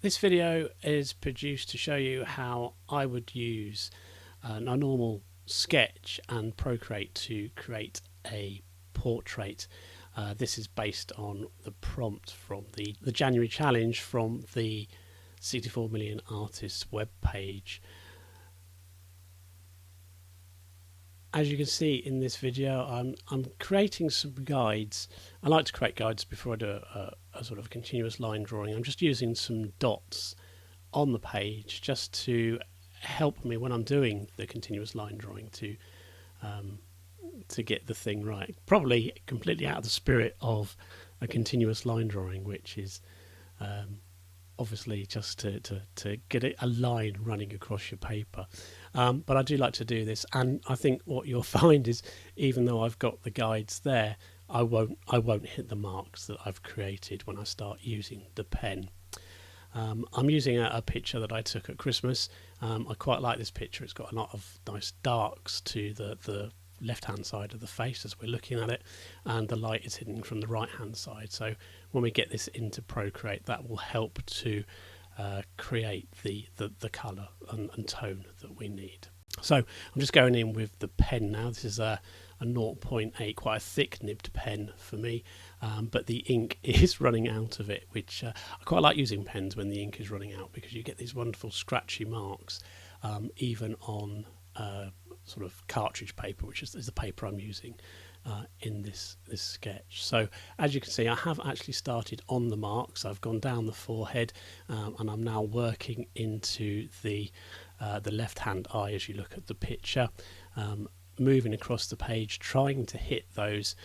This video is produced to show you how I would use a normal sketch and Procreate to create a portrait. This is based on the prompt from the January challenge from the 64 Million Artists webpage. As you can see in this video, I'm creating some guides. I like to create guides before I do a sort of continuous line drawing. I'm just using some dots on the page just to help me when I'm doing the continuous line drawing to get the thing right. Probably completely out of the spirit of a continuous line drawing, which is obviously just to get a line running across your paper. But I do like to do this, and I think what you'll find is, even though I've got the guides there, I won't hit the marks that I've created when I start using the pen. I'm using a picture that I took at Christmas. I quite like this picture. It's got a lot of nice darks to the left hand side of the face as we're looking at it, and the light is hidden from the right hand side. So when we get this into Procreate, that will help to create the colour and tone that we need. So I'm just going in with the pen now. This is a 0.8, quite a thick nibbed pen for me, but the ink is running out of it, which I quite like using pens when the ink is running out, because you get these wonderful scratchy marks even on sort of cartridge paper, which is the paper I'm using in this sketch. So as you can see, I have actually started on the marks. I've gone down the forehead, and I'm now working into the left hand eye as you look at the picture, moving across the page, trying to hit those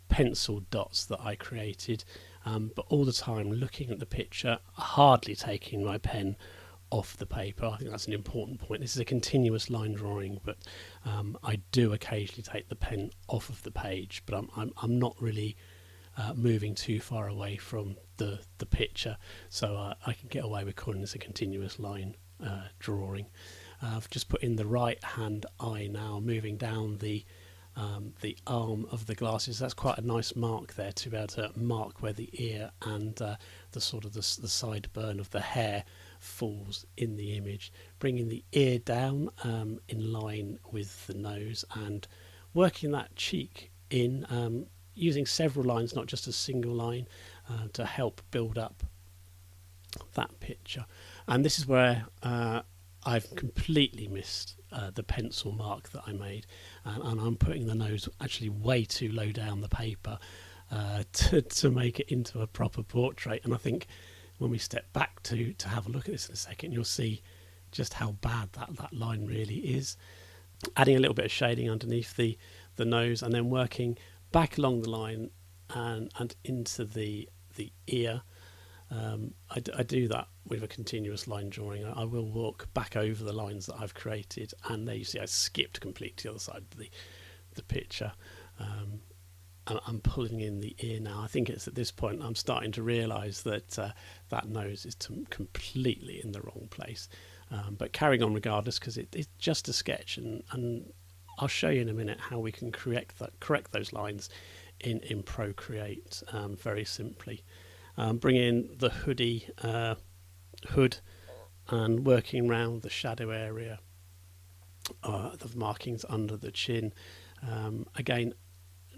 pencil dots that I created, but all the time looking at the picture, hardly taking my pen off the paper. I think that's an important point. This is a continuous line drawing, but I do occasionally take the pen off of the page, but I'm not really moving too far away from the picture, so I can get away with calling this a continuous line drawing. I've just put in the right hand eye now, moving down the arm of the glasses. That's quite a nice mark there, to be able to mark where the ear and the sort of the sideburn of the hair falls in the image, bringing the ear down in line with the nose, and working that cheek in, using several lines, not just a single line, to help build up that picture. And this is where I've completely missed the pencil mark that I made, and I'm putting the nose actually way too low down the paper to make it into a proper portrait. And I think when we step back to have a look at this in a second, you'll see just how bad that line really is. Adding a little bit of shading underneath the nose, and then working back along the line and into the ear. I do that with a continuous line drawing. I will walk back over the lines that I've created, and there you see I skipped completely to the other side of the picture. I'm pulling in the ear now. I think it's at this point I'm starting to realise that that nose is completely in the wrong place, but carrying on regardless, because it's just a sketch, and I'll show you in a minute how we can correct those lines in Procreate very simply. Bring in the hood and working around the shadow area, the markings under the chin. Again,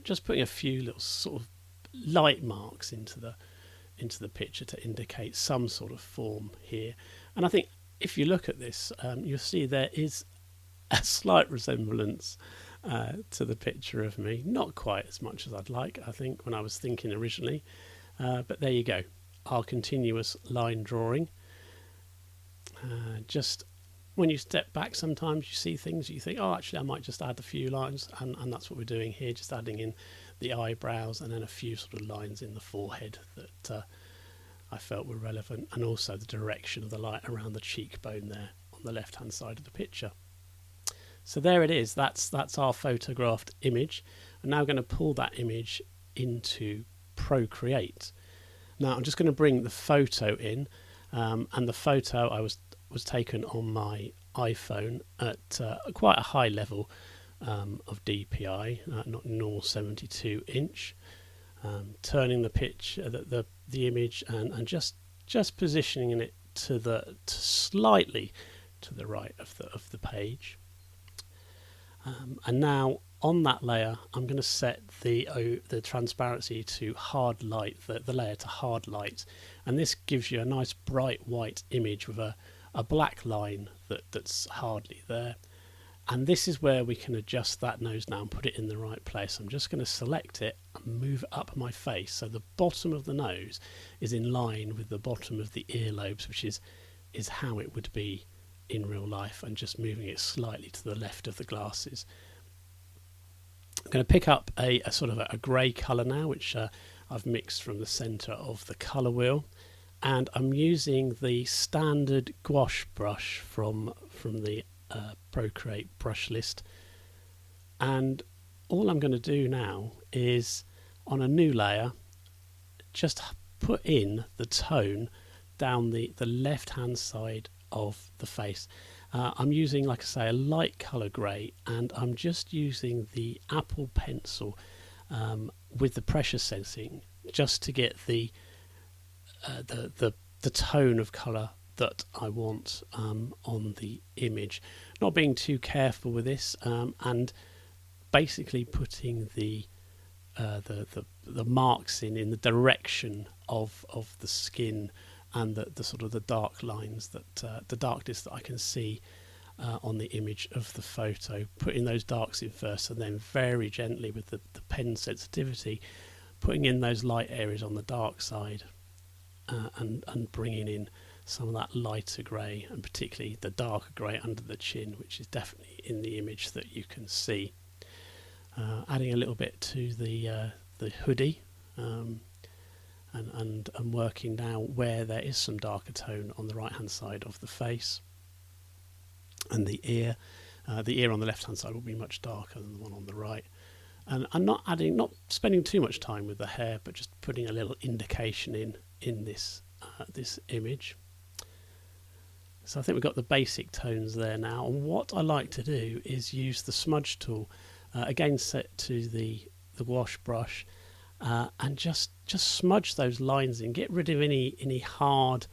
just putting a few little sort of light marks into the picture to indicate some sort of form here. And I think if you look at this, you'll see there is a slight resemblance to the picture of me. Not quite as much as I'd like, I think, when I was thinking originally. But there you go, our continuous line drawing. Just when you step back, sometimes you see things you think, oh, actually I might just add a few lines, and that's what we're doing here, just adding in the eyebrows and then a few sort of lines in the forehead that I felt were relevant, and also the direction of the light around the cheekbone there on the left hand side of the picture. So there it is. That's our photographed image. I'm now going to pull that image into Procreate. Now I'm just going to bring the photo in, and the photo I was taken on my iPhone at quite a high level of DPI, not normal 72 inch. Turning the pitch, the image, and just positioning it slightly to the right of the page. And now on that layer, I'm going to set the transparency to hard light, the layer to hard light, and this gives you a nice bright white image with a black line that's hardly there. And this is where we can adjust that nose now and put it in the right place. I'm just going to select it and move it up my face, so the bottom of the nose is in line with the bottom of the earlobes, which is how it would be in real life, and just moving it slightly to the left of the glasses. I'm going to pick up a sort of a grey colour now, which I've mixed from the centre of the colour wheel, and I'm using the standard gouache brush from the Procreate brush list. And all I'm going to do now is, on a new layer, just put in the tone down the left hand side of the face. I'm using, like I say, a light colour grey, and I'm just using the Apple pencil with the pressure sensing, just to get the tone of colour that I want on the image. Not being too careful with this, and basically putting the marks in the direction of the skin, and the sort of the dark lines, that the darkness that I can see on the image of the photo, putting those darks in first, and then very gently with the pen sensitivity putting in those light areas on the dark side, and bringing in some of that lighter grey, and particularly the darker grey under the chin, which is definitely in the image that you can see. Adding a little bit to the hoodie, and working now where there is some darker tone on the right hand side of the face, and the ear on the left hand side will be much darker than the one on the right. And I'm not spending too much time with the hair, but just putting a little indication in this image. So I think we've got the basic tones there now, and what I like to do is use the smudge tool, again set to the gouache brush, and just smudge those lines in, get rid of any hard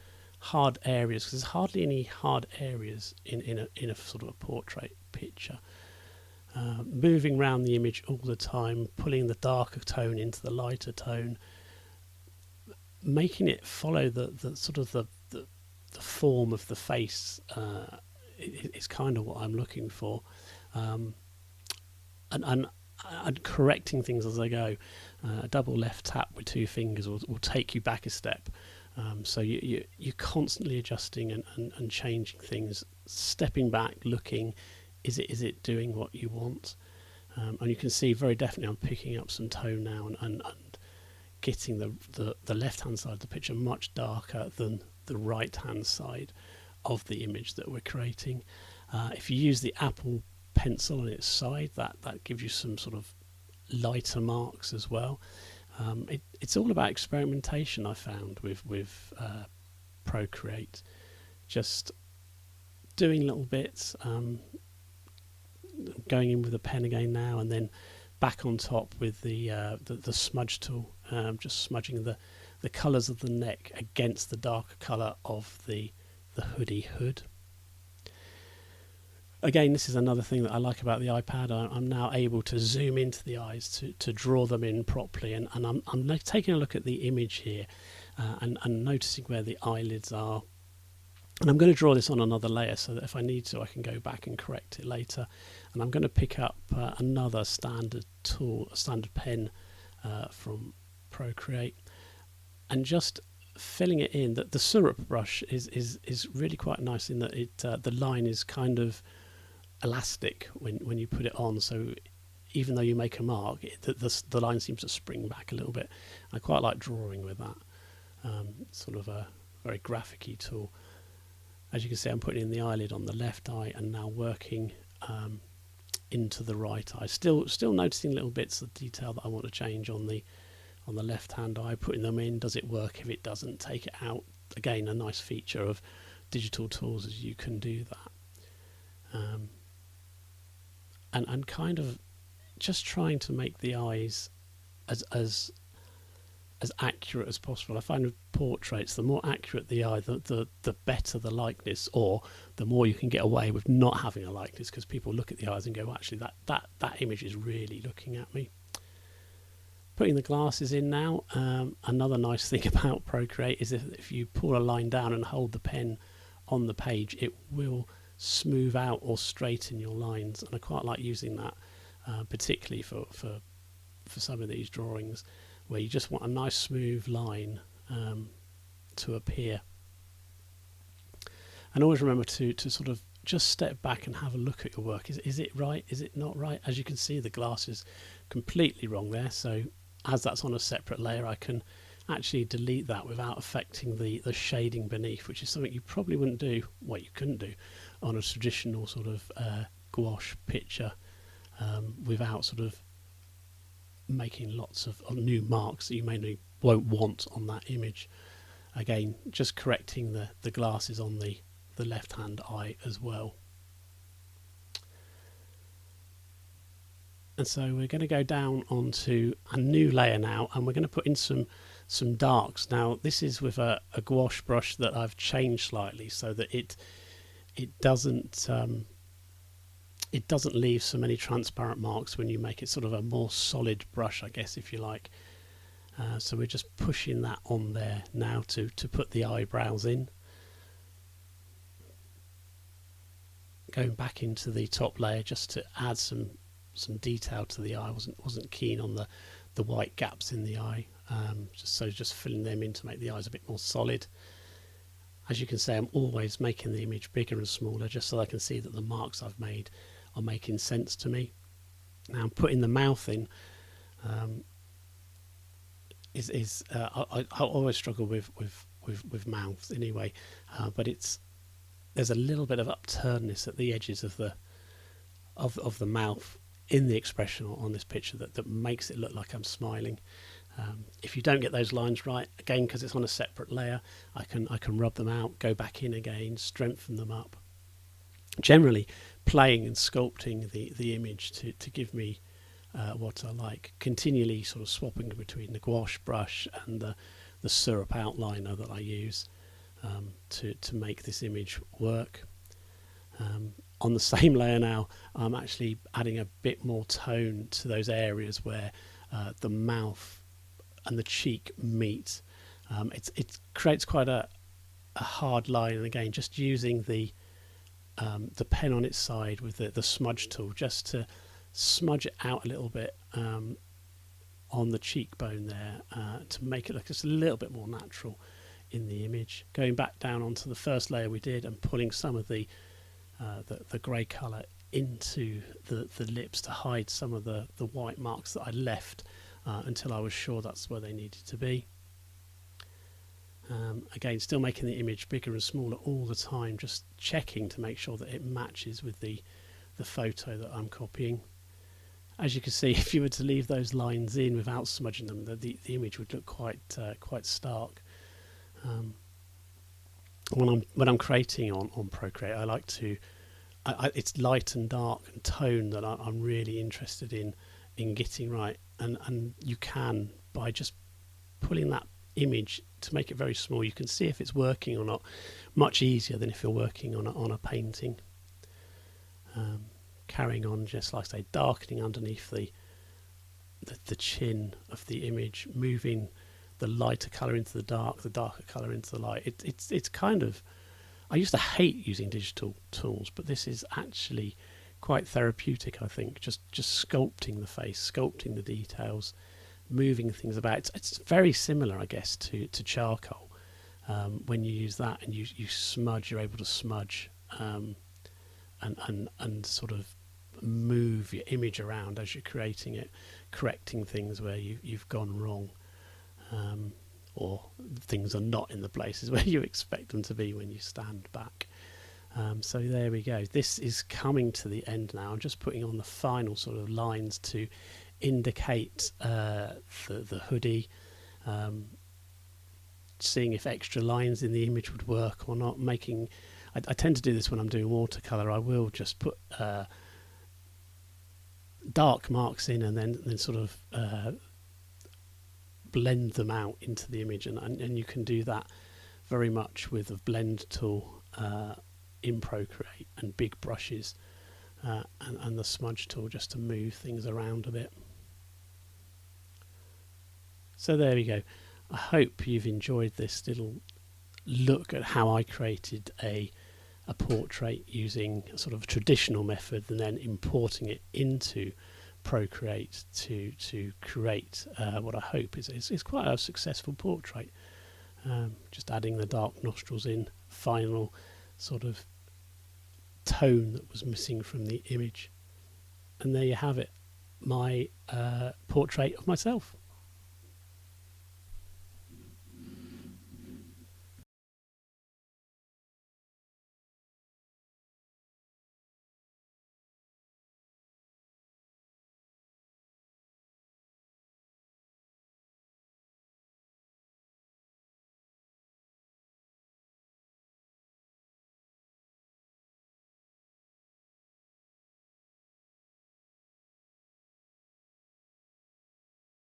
areas, because there's hardly any hard areas in a sort of a portrait picture. Moving around the image all the time, pulling the darker tone into the lighter tone, making it follow the sort of the form of the face, is kind of what I'm looking for, and correcting things as I go. A double left tap with two fingers will take you back a step, so you're constantly adjusting and changing things, stepping back, looking, is it doing what you want? And you can see very definitely I'm picking up some tone now, and getting the left hand side of the picture much darker than the right hand side of the image that we're creating. If you use the Apple pencil on its side, that gives you some sort of lighter marks as well. It's all about experimentation, I found, with Procreate, just doing little bits, going in with a pen again now, and then back on top with the smudge tool, just smudging the colours of the neck against the darker colour of the hoodie hood. Again, this is another thing that I like about the iPad. I'm now able to zoom into the eyes to draw them in properly, and I'm taking a look at the image here, and noticing where the eyelids are. And I'm going to draw this on another layer, so that if I need to, I can go back and correct it later. And I'm going to pick up another standard tool, a standard pen from Procreate, and just filling it in. The syrup brush is really quite nice in that the line is kind of elastic when you put it on, so even though you make a mark, the line seems to spring back a little bit. I quite like drawing with that, sort of a very graphic-y tool. As you can see, I'm putting in the eyelid on the left eye, and now working into the right eye. Still noticing little bits of detail that I want to change on the left hand eye, putting them in. Does it work? If it doesn't, take it out. Again, a nice feature of digital tools is you can do that. And kind of just trying to make the eyes as as accurate as possible. I find with portraits, the more accurate the eye, the better the likeness, or the more you can get away with not having a likeness, because people look at the eyes and go, actually, that image is really looking at me. Putting the glasses in now. Another nice thing about Procreate is if you pull a line down and hold the pen on the page, it will smooth out or straighten your lines, and I quite like using that, particularly for some of these drawings where you just want a nice smooth line to appear. And always remember to sort of just step back and have a look at your work. Is it right? Is it not right? As you can see, the glass is completely wrong there, so as that's on a separate layer, I can actually delete that without affecting the shading beneath, which is something you probably wouldn't do, well, you couldn't do on a traditional sort of gouache picture, without sort of making lots of new marks that you mainly won't want on that image. Again, just correcting the glasses on the left hand eye as well. And so we're going to go down onto a new layer now, and we're going to put in some darks. Now this is with a gouache brush that I've changed slightly so that it doesn't leave so many transparent marks when you make it sort of a more solid brush, I guess, if you like. So we're just pushing that on there now to put the eyebrows in. Going back into the top layer just to add some detail to the eye. Wasn't keen on the white gaps in the eye, just filling them in to make the eyes a bit more solid. As you can see, I'm always making the image bigger and smaller just so I can see that the marks I've made are making sense to me. Now I'm putting the mouth in. I always struggle with mouths anyway, but there's a little bit of upturnedness at the edges of the mouth in the expression on this picture that makes it look like I'm smiling. If you don't get those lines right, again, because it's on a separate layer, I can rub them out, go back in again, strengthen them up. Generally playing and sculpting the image to give me what I like, continually sort of swapping between the gouache brush and the syrup outliner that I use to make this image work. On the same layer now, I'm actually adding a bit more tone to those areas where the mouth and the cheek meet. It creates quite a hard line, and again, just using the pen on its side with the smudge tool just to smudge it out a little bit on the cheekbone there to make it look just a little bit more natural in the image. Going back down onto the first layer we did and pulling some of the grey colour into the lips to hide some of the white marks that I left until I was sure that's where they needed to be. Again, still making the image bigger and smaller all the time, just checking to make sure that it matches with the photo that I'm copying. As you can see, if you were to leave those lines in without smudging them, the image would look quite stark. When I'm creating on Procreate, I like to it's light and dark and tone that I'm really interested in getting right, and you can, by just pulling that image to make it very small, you can see if it's working or not much easier than if you're working on a painting. Carrying on, just like I say, darkening underneath the chin of the image, moving the lighter colour into the darker colour into the light. It's kind of, I used to hate using digital tools, but this is actually quite therapeutic, I think. Just sculpting the face, sculpting the details, moving things about. It's very similar, I guess, to charcoal. When you use that and you smudge, you're able to smudge and sort of move your image around as you're creating it, correcting things where you've gone wrong, or things are not in the places where you expect them to be when you stand back. So there we go. This is coming to the end now. I'm just putting on the final sort of lines to indicate the hoodie, seeing if extra lines in the image would work or not. I tend to do this when I'm doing watercolour. I will just put dark marks in and then sort of blend them out into the image, and you can do that very much with the blend tool in Procreate, and big brushes, and the smudge tool, just to move things around a bit. So there we go. I hope you've enjoyed this little look at how I created a portrait using a sort of traditional method, and then importing it into Procreate to create what I hope is quite a successful portrait. Just adding the dark nostrils in, final sort of tone that was missing from the image. And there you have it, my portrait of myself.